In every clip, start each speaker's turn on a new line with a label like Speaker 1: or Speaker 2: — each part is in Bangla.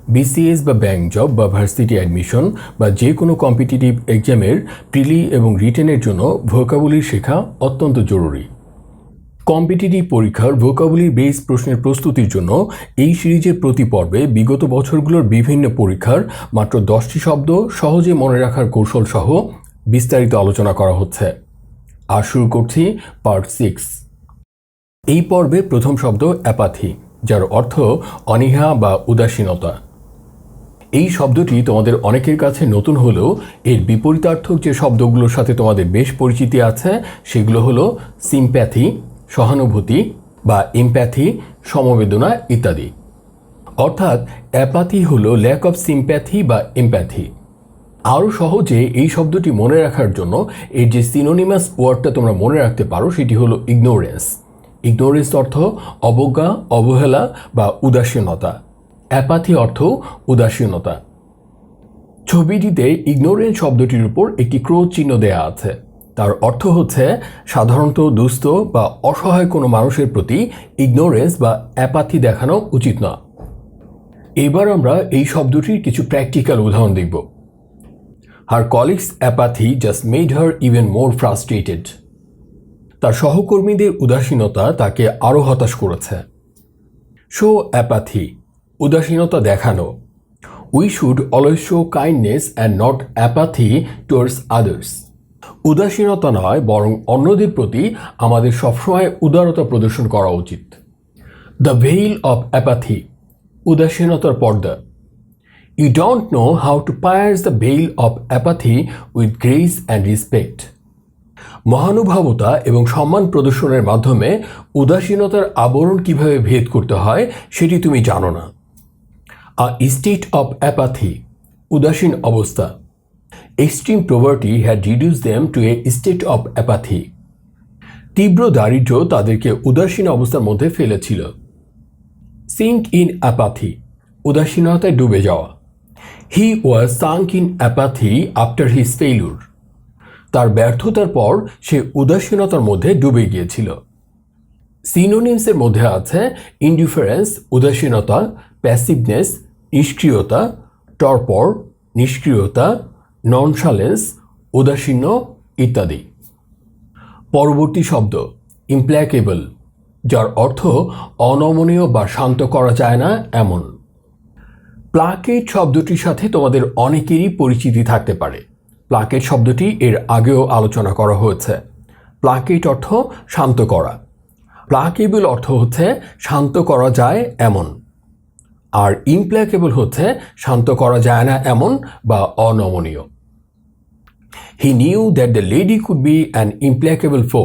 Speaker 1: বিসিএস বা ব্যাংক জব বা ভার্সিটি অ্যাডমিশন বা যে কোনো কম্পিটিটিভ এক্সামের প্রিলি এবং রিটেনের জন্য ভোকাবুলারি শেখা অত্যন্ত জরুরি। কম্পিটিটিভ পরীক্ষার ভোকাবুলারি বেস প্রশ্নের প্রস্তুতির জন্য এই সিরিজের প্রতি পর্বে বিগত বছরগুলোর বিভিন্ন পরীক্ষার মাত্র 10টি শব্দ সহজে মনে রাখার কৌশল সহ বিস্তারিত আলোচনা করা হচ্ছে। আর শুরু করছি পার্ট 6। এই পর্বে প্রথম শব্দ অ্যাপাথি, যার অর্থ অনীহা বা উদাসীনতা। এই শব্দটি তোমাদের অনেকের কাছে নতুন হলেও এর বিপরীতার্থক যে শব্দগুলোর সাথে তোমাদের বেশ পরিচিতি আছে সেগুলো হলো সিম্প্যাথি, সহানুভূতি, বা এমপ্যাথি, সমবেদনা ইত্যাদি। অর্থাৎ অ্যাপাথি হলো ল্যাক অফ সিম্প্যাথি বা এমপ্যাথি। আরও সহজে এই শব্দটি মনে রাখার জন্য এর যে সিনোনিমাস ওয়ার্ডটা তোমরা মনে রাখতে পারো সেটি হলো ইগনোরেন্স। ইগনোরেন্স অর্থ অবজ্ঞা, অবহেলা বা উদাসীনতা। অ্যাপাথি অর্থ উদাসীনতা। ছবিটিতে ইগনোরেন্স শব্দটির উপর একটি ক্রোধ চিহ্ন দেয়া আছে। তার অর্থ হচ্ছে সাধারণত দুস্থ বা অসহায় কোনো মানুষের প্রতি ইগনোরেন্স বা অ্যাপাথি দেখানো উচিত না। এবার আমরা এই শব্দটির কিছু প্র্যাকটিক্যাল উদাহরণ দেখব। Her colleagues apathy just made her even more frustrated. তার সহকর্মীদের উদাসীনতা তাকে আরও হতাশ করেছে। শো অ্যাপাথি, উদাসীনতা দেখানো। We should always show kindness and not apathy towards others. উদাসীনতা নয় বরং অন্যদের প্রতি আমাদের সবসময় উদারতা প্রদর্শন করা উচিত। দ্য ভেইল অফ অ্যাপাথি, উদাসীনতার পর্দা। You don't know how to pierce the veil of apathy with grace and respect. মহানুভবতা এবং সম্মান প্রদর্শনের মাধ্যমে উদাসীনতার আবরণ কিভাবে ভেদ করতে হয় সেটি তুমি জানো না। আ স্টেট অফ অ্যাপাথি, উদাসীন অবস্থা। Extreme poverty had reduced them to a state of apathy. তীব্র দারিদ্র্য তাদেরকে উদাসীন অবস্থার মধ্যে ফেলেছিল। সিঙ্ক ইন অ্যাপাথি, উদাসীনতায় ডুবে যাওয়া। He was sunk in apathy after his failure. তার ব্যর্থতার পর সে উদাসীনতার মধ্যে ডুবে গিয়েছিল। সিনোনিমসের মধ্যে আছে ইনডিফারেন্স, উদাসীনতা, প্যাসিভনেস, নিষ্ক্রিয়তা, টর্পর, নিষ্ক্রিয়তা, ননশালেন্স, উদাসীন্য ইত্যাদি। পরবর্তী শব্দ ইমপ্ল্যাকেবল, যার অর্থ অনমনীয় বা শান্ত করা যায় না এমন। প্লাকেট শব্দটির সাথে তোমাদের অনেকেরই পরিচিতি থাকতে পারে। প্লাকেট শব্দটি এর আগেও আলোচনা করা হয়েছে। প্লাকেট অর্থ শান্ত করা। প্লাকেবল অর্থ হচ্ছে শান্ত করা যায় এমন। আর ইমপ্ল্যাকেবল হচ্ছে শান্ত করা যায় না এমন বা অনমনীয়। He knew that the lady could be an ইমপ্ল্যাকেবল ফো।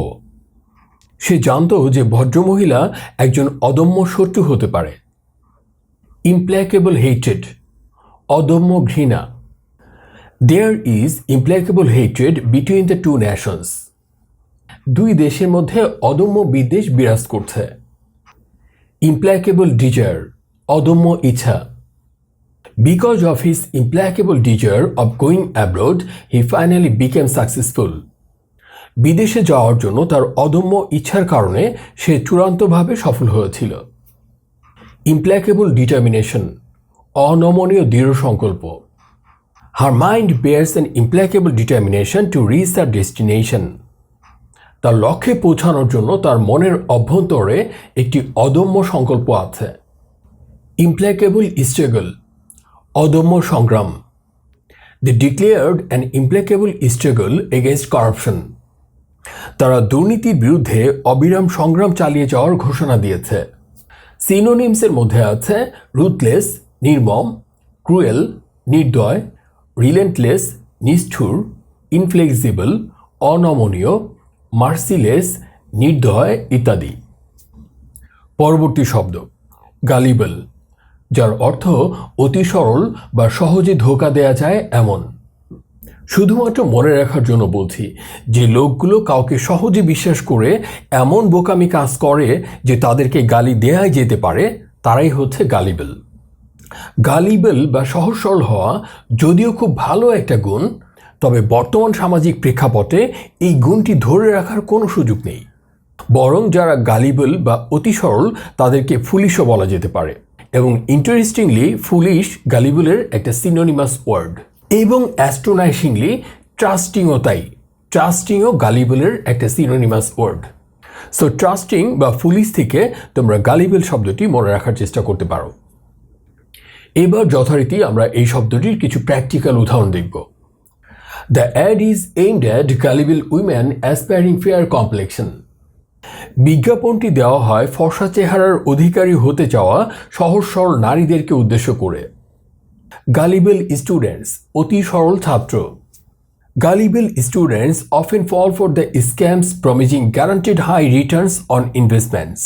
Speaker 1: সে জানত যে ভদ্রমহিলা একজন অদম্য শত্রু হতে পারে। ইমপ্ল্যাকেবল হেট্রেড, অদম্য ঘৃণা। There is implacable hatred between the two nations. দুই দেশের মধ্যে অদম্য বিদ্বেষ বিরাজ করছে। ইমপ্ল্যাকেবল ডিজায়ার, অদম্য ইচ্ছা। Because of his ইমপ্ল্যাকেবল desire of going abroad he finally became successful. বিদেশে যাওয়ার জন্য তার অদম্য ইচ্ছার কারণে সে চূড়ান্তভাবে সফল হয়েছিল। ইমপ্ল্যাকেবল ডিটারমিনেশন, অনমনীয় দৃঢ় সংকল্প। Her mind Beers an ইমপ্ল্যাকেবল determination to reach the destination. তার লক্ষ্যে পৌঁছানোর জন্য তার মনের অভ্যন্তরে একটি অদম্য সংকল্প আছে। ইমপ্ল্যাকেবল স্ট্রাগল, অদম্য সংগ্রাম। They declared an implacable struggle against corruption. তারা দুর্নীতির বিরুদ্ধে অবিরাম সংগ্রাম চালিয়ে যাওয়ার ঘোষণা দিয়েছে। সিনোনিমসের মধ্যে আছে রুথলেস, নির্মম, ক্রুয়েল, নির্দয়, রিলেন্টলেস, নিষ্ঠুর, ইনফ্লেক্সিবল, অনমনীয়, মার্সিলেস, নির্দয় ইত্যাদি। পরবর্তী শব্দ গালিবল, যার অর্থ অতি সরল বা সহজে ধোঁকা দেয়া যায় এমন। শুধুমাত্র মনে রাখার জন্য বলছি, যে লোকগুলো কাউকে সহজে বিশ্বাস করে এমন বোকামি কাজ করে যে তাদেরকে গালি দেয়াই যেতে পারে, তারাই হচ্ছে গালিবল। গালিবল বা সহজ সরল হওয়া যদিও খুব ভালো একটা গুণ, তবে বর্তমান সামাজিক প্রেক্ষাপটে এই গুণটি ধরে রাখার কোনো সুযোগ নেই। বরং যারা গালিবল বা অতি সরল তাদেরকে ফুলিশও বলা যেতে পারে। এবং ইন্টারেস্টিংলি ফুলিশ গালিবলের একটা সিনোনিমাস ওয়ার্ড, এবং অ্যাস্ট্রোনাইসিংলি ট্রাস্টিংও তাই। ট্রাস্টিংও গালিবলের একটা সিনোনিমাস ওয়ার্ড। সো ট্রাস্টিং বা ফুলিশ থেকে তোমরা গালিবল শব্দটি মনে রাখার চেষ্টা করতে পারো। এবার যথারীতি আমরা এই শব্দটির কিছু প্র্যাকটিক্যাল উদাহরণ দেখব। The ad is aimed at gullible women aspiring fair complexion. বিজ্ঞাপনটি দেওয়া হয় ফর্সা চেহারার অধিকারী হতে চাওয়া সহজ সরল নারীদেরকে উদ্দেশ্য করে। গালিবল স্টুডেন্টস, অতি সরল ছাত্র। Gullible students often fall for the scams promising guaranteed high returns on investments.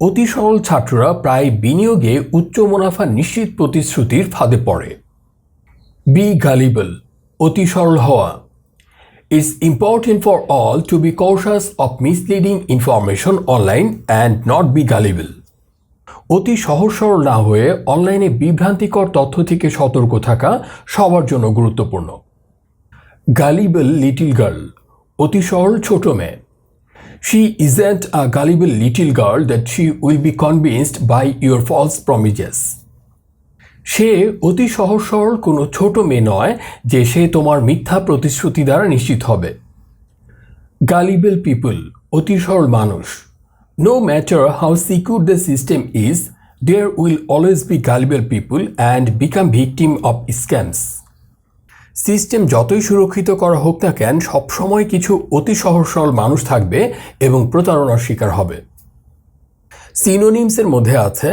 Speaker 1: অতি সরল ছাত্ররা প্রায় বিনিয়োগে উচ্চ মুনাফা নিশ্চিত প্রতিশ্রুতির ফাঁদে পড়ে। Be gullible, অতি সরল হওয়া। It's important for all to be cautious of misleading information online and not be gullible. অতি সহজ সরল না হয়ে অনলাইনে বিভ্রান্তিকর তথ্য থেকে সতর্ক থাকা সবার জন্য গুরুত্বপূর্ণ। Gullible little girl, অতি সরল ছোট মেয়ে। She isn't a gullible little girl that she will be convinced by your false promises. সে অতি সহজ সরল কোনো ছোট মেয়ে নয় যে সে তোমার মিথ্যা প্রতিশ্রুতি দ্বারা নিশ্চিত হবে। Gullible people, অতি সরল মানুষ। No matter how secure the system is, there will always be gullible people and become victim of scams. System যতই সুরক্ষিত করা হোক না কেন, সবসময় কিছু অতি সহজ সরল মানুষ থাকবে এবং প্রতারণার শিকার হবে। সিনোনিমসের মধ্যে আছে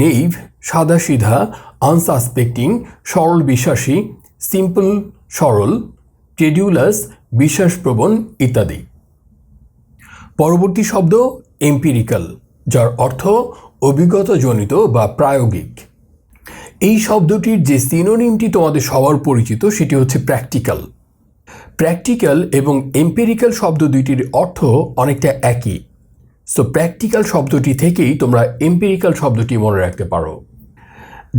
Speaker 1: নেইভ, সাদাসিধা, আনসাসপেক্টিং, সরল বিশ্বাসী, সিম্পল সরল, ক্রেডিউলাস, বিশ্বাসপ্রবণ ইত্যাদি। পরবর্তী শব্দ এম্পিরিক্যাল, যার অর্থ অভিজ্ঞতাজনিত বা প্রায়োগিক। এই শব্দটির যে সিনোনিমটি তোমাদের সবার পরিচিত সেটি হচ্ছে প্র্যাকটিক্যাল। প্র্যাকটিক্যাল এবং এম্পিরিক্যাল শব্দ দুইটির অর্থ অনেকটা একই। সো প্র্যাকটিক্যাল শব্দটি থেকেই তোমরা এম্পিরিক্যাল শব্দটি মনে রাখতে পারো।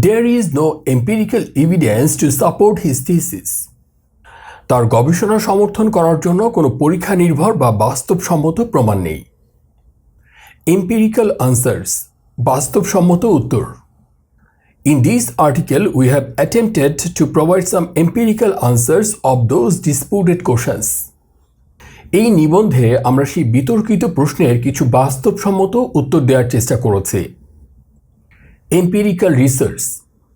Speaker 1: There is no empirical evidence to support his thesis. তার গবেষণা সমর্থন করার জন্য কোনো পরীক্ষা নির্ভর বা বাস্তবসম্মত প্রমাণ নেই। এম্পিরিক্যাল আনসার্স, বাস্তবসম্মত উত্তর। In this article, we have attempted to provide some empirical answers of those disputed questions. এই নিবন্ধে আমরা সেই বিতর্কিত প্রশ্নের কিছু বাস্তবসম্মত উত্তর দেওয়ার চেষ্টা করেছি। Empirical research,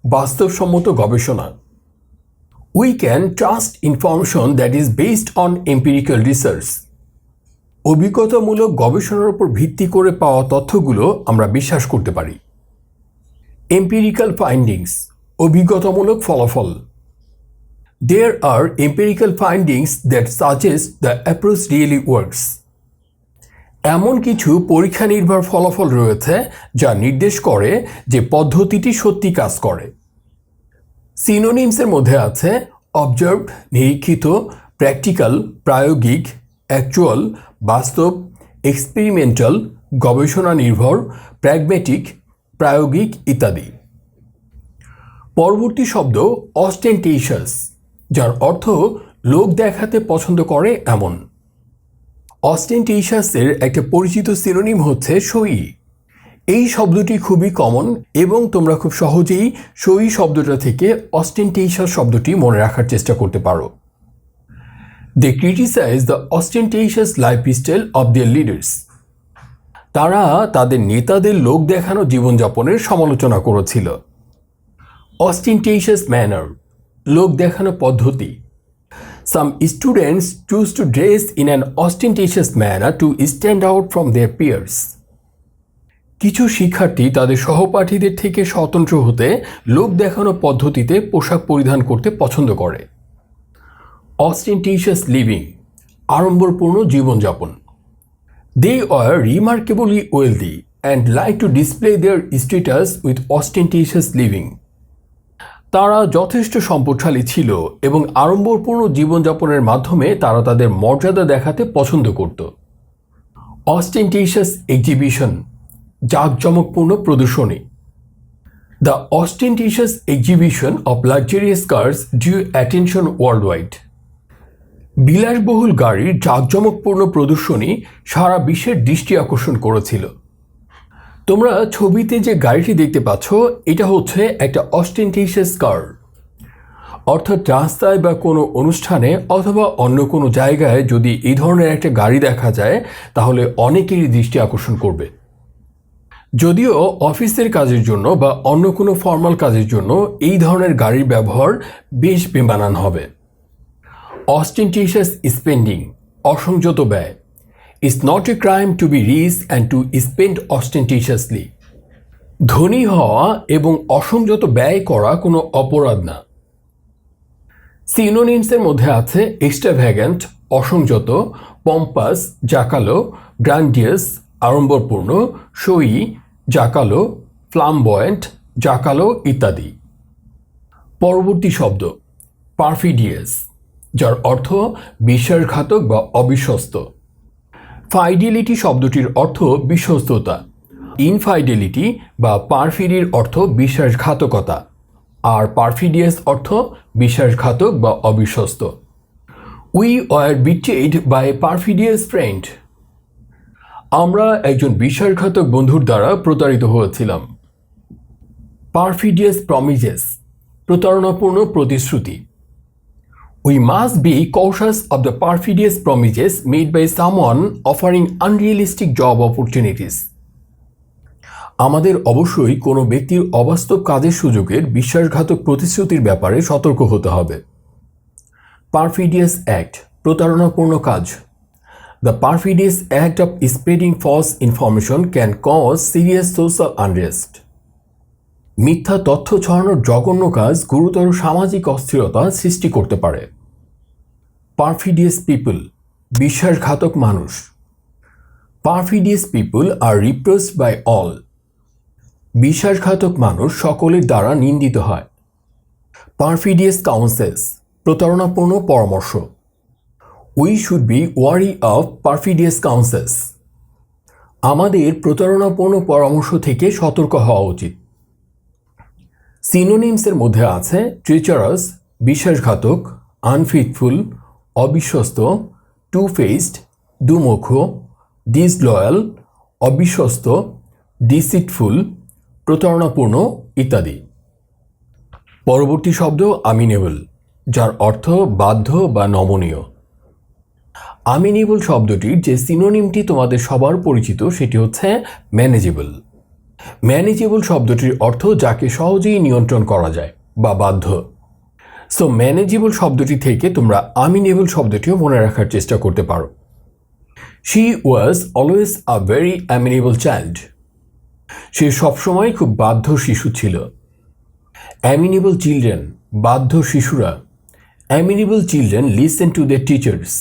Speaker 1: বাস্তবসম্মত গবেষণা। We can trust information that is based on empirical research. অভিজ্ঞতামূলক গবেষণার উপর ভিত্তি করে পাওয়া তথ্যগুলো আমরা বিশ্বাস করতে পারি। Empirical findings, অভিজ্ঞতামূলক ফলাফল। There are empirical findings that suggest the approach really works. এমন কিছু পরীক্ষা নির্ভর ফলাফল রয়েছে যা নির্দেশ করে যে পদ্ধতিটি সত্যি কাজ করে। সিনোনিমসের মধ্যে আছে অবজার্ভড, নিরীক্ষিত, প্র্যাকটিক্যাল, প্রায়োগিক, অ্যাকচুয়াল, বাস্তব, এক্সপেরিমেন্টাল, গবেষণা নির্ভর, প্র্যাগম্যাটিক, প্রায়োগিক ইত্যাদি। পরবর্তী শব্দ অস্টেন্টেশিয়াস, যার অর্থ লোক দেখাতে পছন্দ করে এমন। অস্টেন্টেশিয়াসের একটা পরিচিত সিনোনিম হচ্ছে সই। এই শব্দটি খুবই কমন এবং তোমরা খুব সহজেই সই শব্দটা থেকে অস্টেন্টেশিয়াস শব্দটি মনে রাখার চেষ্টা করতে পারো। They criticise the ostentatious lifestyle of their leaders. তারা তাদের নেতাদের লোক দেখানো জীবনযাপনের সমালোচনা করেছিল। অস্টেন্টেশিয়াস ম্যানার, লোক দেখানো পদ্ধতি। Some students choose to dress in an ostentatious manner to stand out from their peers. কিছু শিক্ষার্থী তাদের সহপাঠীদের থেকে স্বতন্ত্র হতে লোক দেখানো পদ্ধতিতে পোশাক পরিধান করতে পছন্দ করে। Ostentatious living, আড়ম্বরপূর্ণ জীবনযাপন। They are remarkably wealthy and like to display their status with ostentatious living. তারা যথেষ্ট সম্পদশালী ছিল এবং আড়ম্বরপূর্ণ জীবনযাপনের মাধ্যমে তারা তাদের মর্যাদা দেখাতে পছন্দ করত। Ostentatious exhibition, জাঁকজমকপূর্ণ প্রদর্শনী। The ostentatious exhibition of luxurious cars drew attention worldwide. বিলাসবহুল গাড়ির জাঁকজমকপূর্ণ প্রদর্শনী সারা বিশ্বের দৃষ্টি আকর্ষণ করেছিল। তোমরা ছবিতে যে গাড়িটি দেখতে পাচ্ছ এটা হচ্ছে একটা অস্টেন্টিশিয়াস কার, অর্থাৎ রাস্তায় বা কোনো অনুষ্ঠানে অথবা অন্য কোনো জায়গায় যদি এই ধরনের একটা গাড়ি দেখা যায় তাহলে অনেকেরই দৃষ্টি আকর্ষণ করবে। যদিও অফিসের কাজের জন্য বা অন্য কোনো ফর্মাল কাজের জন্য এই ধরনের গাড়ির ব্যবহার বেশ বেমানান হবে। অস্টেন্টিশিয়াস স্পেন্ডিং, অসংযত ব্যয়। It's not a crime to be rich and to spend ostentatiously. ধনী হওয়া এবং অসংযত ব্যয় করা কোনো অপরাধ না। সিনোনিমসের মধ্যে আছে এক্সট্রাভ্যাগেন্ট, অসংযত, পম্পাস, জাকালো, গ্র্যান্ডিয়াস, আড়ম্বরপূর্ণ, শোয়ি, জাকালো, ফ্লামবয়েন্ট, জাকালো ইত্যাদি। পরবর্তী শব্দ পারফিডিয়াস, যার অর্থ বিশ্বাসঘাতক বা অবিশ্বস্ত। ফাইডেলিটি শব্দটির অর্থ বিশ্বস্ততা। ইনফাইডেলিটি বা পারফিডির অর্থ বিশ্বাসঘাতকতা, আর পারফিডিয়াস অর্থ বিশ্বাসঘাতক বা অবিশ্বস্ত। We were betrayed by a perfidious friend. আমরা একজন বিশ্বাসঘাতক বন্ধুর দ্বারা প্রতারিত হয়েছিলাম। পারফিডিয়াস প্রমিসেস, প্রতারণাপূর্ণ প্রতিশ্রুতি। We must be cautious of the perfidious promises made by someone offering unrealistic job opportunities. আমাদের অবশ্যই কোনো ব্যক্তির অবাস্তব কাজের সুযোগের বিশ্বাসঘাতক প্রতিশ্রুতির ব্যাপারে সতর্ক হতে হবে। পারফিডিয়াস অ্যাক্ট, প্রতারণাপূর্ণ কাজ। The perfidious act of spreading false information can cause serious social unrest. মিথ্যা তথ্য ছড়ানোর জঘন্য কাজ গুরুতর সামাজিক অস্থিরতা সৃষ্টি করতে পারে। পারফিডিয়াস পিপল, বিশ্বাসঘাতক মানুষ। Perfidious people are repressed by all. বিশ্বাসঘাতক মানুষ সকলের দ্বারা নিন্দিত হয়। পারফিডিয়াস কাউন্সেলস, প্রতারণাপূর্ণ পরামর্শ। We should be wary of perfidious counsels. আমাদের প্রতারণাপূর্ণ পরামর্শ থেকে সতর্ক হওয়া উচিত। সিনোনিমসের মধ্যে আছে ট্রিচারাস, বিশ্বাসঘাতক, আনফেথফুল, অবিশ্বস্ত, টু ফেসড, দুমুখ, ডিসলয়াল, অবিশ্বস্ত, ডিসিটফুল, প্রতারণাপূর্ণ ইত্যাদি। পরবর্তী শব্দ আমিনেবল, যার অর্থ বাধ্য বা নমনীয়। আমিনেবল শব্দটির যে সিনোনিমটি তোমাদের সবার পরিচিত সেটি হচ্ছে ম্যানেজেবল। ম্যানেজেবল শব্দটির অর্থ যাকে সহজেই নিয়ন্ত্রণ করা যায় বা বাধ্য। সো ম্যানেজেবল শব্দটি থেকে তোমরা আমিনেবল শব্দটিও মনে রাখার চেষ্টা করতে পারো। She was always a very amiable child. সে সবসময় খুব বাধ্য শিশু ছিল। অ্যামিনেবল চিলড্রেন, বাধ্য শিশুরা। Amiable children listen to their teachers.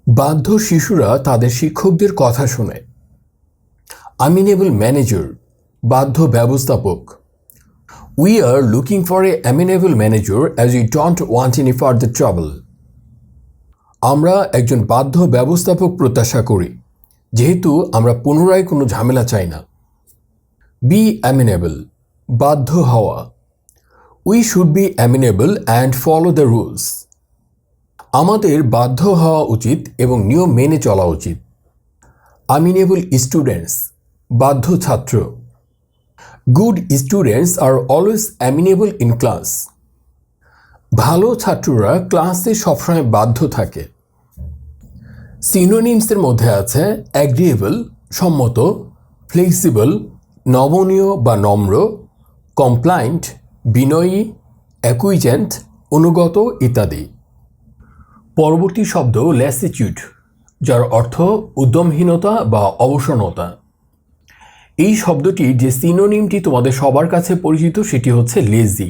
Speaker 1: বাধ্য শিশুরা তাদের শিক্ষকদের কথা শোনে। আমিনেবল ম্যানেজার, বাধ্য ব্যবস্থাপক। We are looking for a amenable manager as we don't want any further trouble. আমরা একজন বাধ্য ব্যবস্থাপক প্রত্যাশা করি, যেহেতু আমরা পুনরায় কোনো ঝামেলা চাই না। বি অ্যামিনেবল, বাধ্য হওয়া। We should B amenable and follow the rules. আমাদের বাধ্য হওয়া উচিত এবং নিয়ম মেনে চলা উচিত। আমিনেবল স্টুডেন্টস, বাধ্য ছাত্র। Good students are always amenable in class. ভালো ছাত্ররা ক্লাসে সবসময় বাধ্য থাকে। সিনোনিমসের মধ্যে আছে অ্যাগ্রিয়েবল, সম্মত, ফ্লেক্সিবল, নমনীয় বা নম্র, কমপ্লায়েন্ট, বিনয়ী, অ্যাকুইজেন্ট, অনুগত ইত্যাদি। পরবর্তী শব্দ ল্যাসিটিউড, যার অর্থ উদ্যমহীনতা বা অবসন্নতা। এই শব্দটির যে সিনোনিমটি তোমাদের সবার কাছে পরিচিত সেটি হচ্ছে লেজি।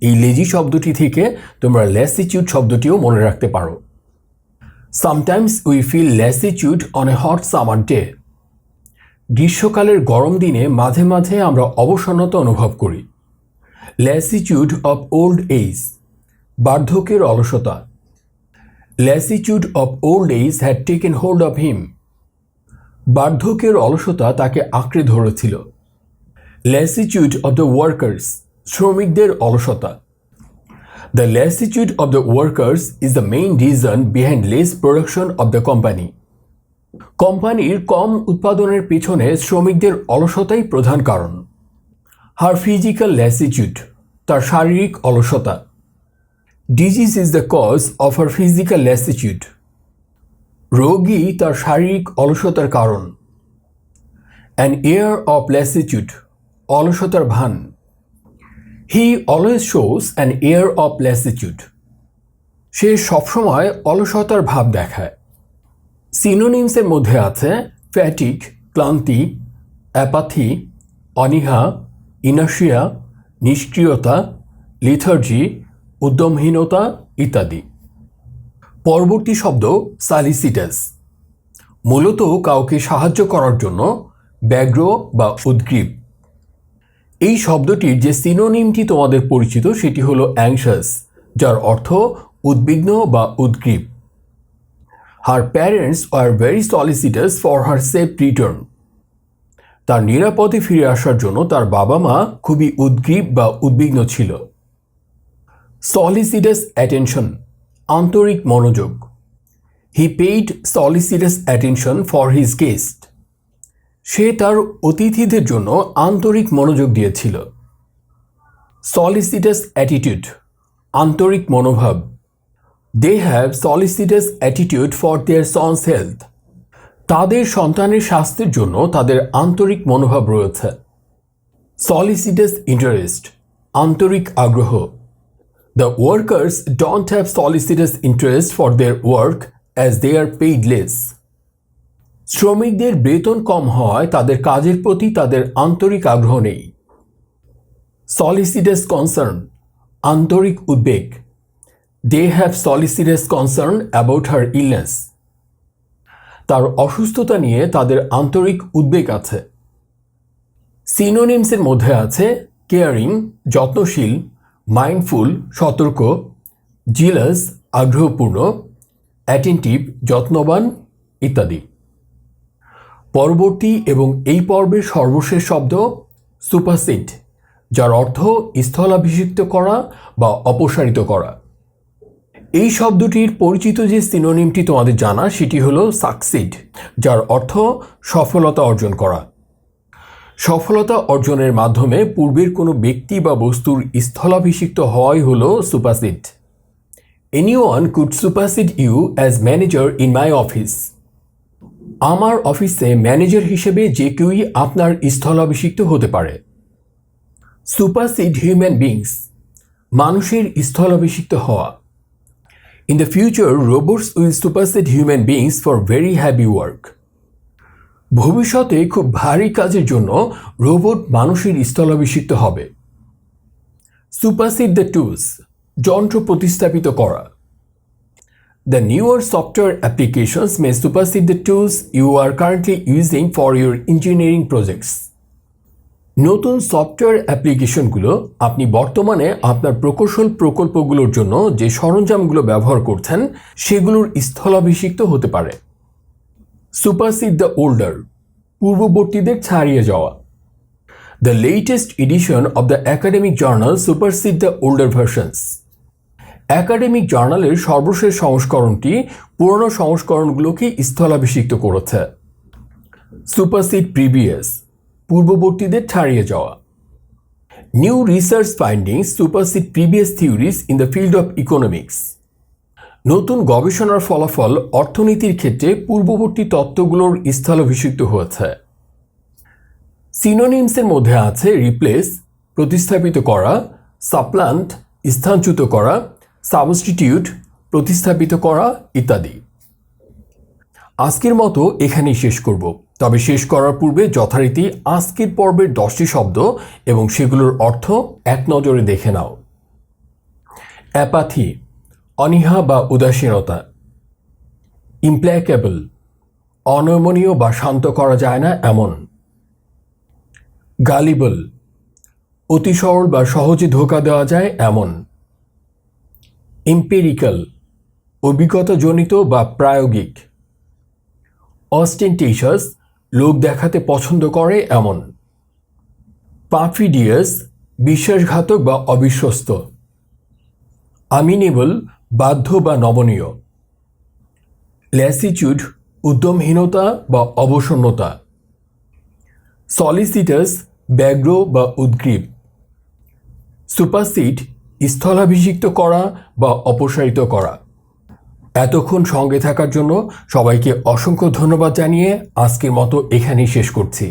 Speaker 1: এই লেজি শব্দটি থেকে তোমরা ল্যাসিটিউড শব্দটিও মনে রাখতে পারো। Sometimes we feel lassitude on a hot summer day. গ্রীষ্মকালের গরম দিনে মাঝে মাঝে আমরা অবসন্নতা অনুভব করি। ল্যাসিটিউড অফ ওল্ড এজ, বার্ধক্যের অলসতা। Lassitude of old age had taken hold of him. বার্ধক্যের অলসতা তাকে আঁকড়ে ধরেছিল। Lassitude of the workers, শ্রমিকদের অলসতা। The lassitude of the workers is the main reason behind less production of the company. কোম্পানির কম উৎপাদনের পিছনে শ্রমিকদের অলসতাই প্রধান কারণ। হার ফিজিক্যাল ল্যাসিটিউড, তার শারীরিক অলসতা। Disease is the cause of her physical lassitude, রোগী তার শারীরিক অলসতার কারণ। অ্যান এয়ার অফ ল্যাসিটিউড, অলসতার ভান। He always shows an air of lassitude, সে সবসময় অলসতার ভাব দেখায়। সিনোনিমসের মধ্যে আছে ফ্যাটিক, ক্লান্তি, অ্যাপাথি, অনীহা, ইনার্শিয়া, নিষ্ক্রিয়তা, লিথার্জি, উদ্যমহীনতা ইত্যাদি। পরবর্তী শব্দ সালিসিটাস, মূলত কাউকে সাহায্য করার জন্য ব্যগ্র বা উদ্গ্রীব। এই শব্দটির যে সিনোনিমটি তোমাদের পরিচিত সেটি হলো অ্যাংশাস, যার অর্থ উদ্বিগ্ন বা উদ্গ্রীব। Her parents are very solicitous for her safe return, তার নিরাপদে ফিরে আসার জন্য তার বাবা মা খুবই উদ্গ্রীব বা উদ্বিগ্ন ছিল। সলিসিটাস অ্যাটেনশন, আন্তরিক মনোযোগ। He paid solicitous attention for his guest, সে তার অতিথিদের জন্য আন্তরিক মনোযোগ দিয়েছিল। সলিসিটাস অ্যাটিটিউড, আন্তরিক মনোভাব। They have solicitous attitude for their sons health, তাদের সন্তানের স্বাস্থ্যের জন্য তাদের আন্তরিক মনোভাব রয়েছে। সলিসিটাস ইন্টারেস্ট, আন্তরিক আগ্রহ। The workers don't have solicitous interest for their work as they are paid less, শ্রমিকদের বেতন কম হওয়ায় তাদের কাজের প্রতি তাদের আন্তরিক আগ্রহ নেই। সলিসিটাস কনসার্ন, আন্তরিক উদ্বেগ। They have solicitous concern about her illness, তার অসুস্থতা নিয়ে তাদের আন্তরিক উদ্বেগ আছে। সিনোনিমসের মধ্যে আছে কেয়ারিং, যত্নশীল, মাইন্ডফুল, সতর্ক, জিলাস, আগ্রহপূর্ণ, অ্যাটেন্টিভ, যত্নবান ইত্যাদি। পরবর্তী এবং এই পর্বের সর্বশেষ শব্দ সুপারসিড, যার অর্থ স্থলাভিষিক্ত করা বা অপসারিত করা। এই শব্দটির পরিচিত যে সিনোনিমটি তোমাদের জানা সেটি হলো সাকসিড, যার অর্থ সফলতা অর্জন করা। সফলতা অর্জনের মাধ্যমে পূর্বের কোনো ব্যক্তি বা বস্তুর স্থলাভিষিক্ত হওয়াই হলো supersede. Anyone could supersede you as manager in my office, আমার অফিসে ম্যানেজার হিসেবে যে কেউই আপনার স্থলাভিষিক্ত হতে পারে। সুপারসিড হিউম্যান বিংস, মানুষের স্থলাভিষিক্ত হওয়া। In the future robots will supersede human beings for very heavy work, ভবিষ্যতে খুব ভারী কাজের জন্য রোবট মানুষের স্থলাভিষিক্ত হবে। সুপারসিড দ্য টুলস, যন্ত্র প্রতিস্থাপিত করা। The newer software applications may supersede the tools you are currently using for your engineering projects. নতুন সফটওয়্যার অ্যাপ্লিকেশনগুলো আপনি বর্তমানে আপনার প্রকৌশল প্রকল্পগুলোর জন্য যে সরঞ্জামগুলো ব্যবহার করছেন সেগুলোর স্থলাভিষিক্ত হতে পারে। সুপারসিড দ্য ওল্ডার, পূর্ববর্তীদের ছাড়িয়ে যাওয়া। The latest edition of the academic journal supersede the older versions, academic জার্নালের সর্বশেষ সংস্করণটি পুরনো সংস্করণগুলোকে স্থলাভিষিক্ত করেছে। সুপারসিড প্রিভিয়াস, পূর্ববর্তীদের ছাড়িয়ে যাওয়া। New research findings supersede previous theories in the field of economics, নতুন গবেষণার ফলাফল অর্থনীতির ক্ষেত্রে পূর্ববর্তী তত্ত্বগুলোর স্থলাভিষিক্ত হয়েছে। সিনোনিমসের মধ্যে আছে রিপ্লেস, প্রতিস্থাপিত করা, সাপ্লান্ট, স্থানচ্যুত করা, সাবস্টিটিউট, প্রতিস্থাপিত করা ইত্যাদি। আজকের মতো এখানেই শেষ করব, তবে শেষ করার পূর্বে যথারীতি আজকের পর্বের 10টি শব্দ এবং সেগুলোর অর্থ এক নজরে দেখে নাও। অ্যাপাথি, অনীহা বা উদাসীনতা। ইমপ্ল্যাকেবল, অনমনীয় বা শান্ত করা যায় না এমন। গালিবল, অতি সরল বা সহজে ধোঁকা দেওয়া যায় এমন। এম্পিরিক্যাল, অভিজ্ঞতাজনিত বা প্রায়োগিক। অস্টেন্টেশাস, লোক দেখাতে পছন্দ করে এমন। পারফিডিয়াস, বিশ্বাসঘাতক বা অবিশ্বস্ত। আমিনেবল, বাধ্য বা নমনীয়। ল্যাসিটিউড, উদ্যমহীনতা বা অবসন্নতা। সলিসিটাস ব্যগ্র বা উদ্গ্রীব। সুপারসিড স্থলাভিষিক্ত করা বা অপসারিত করা। এতক্ষণ সঙ্গে থাকার জন্য সবাইকে অসংখ্য ধন্যবাদ জানিয়ে আজকের মতো এখানেই শেষ করছি।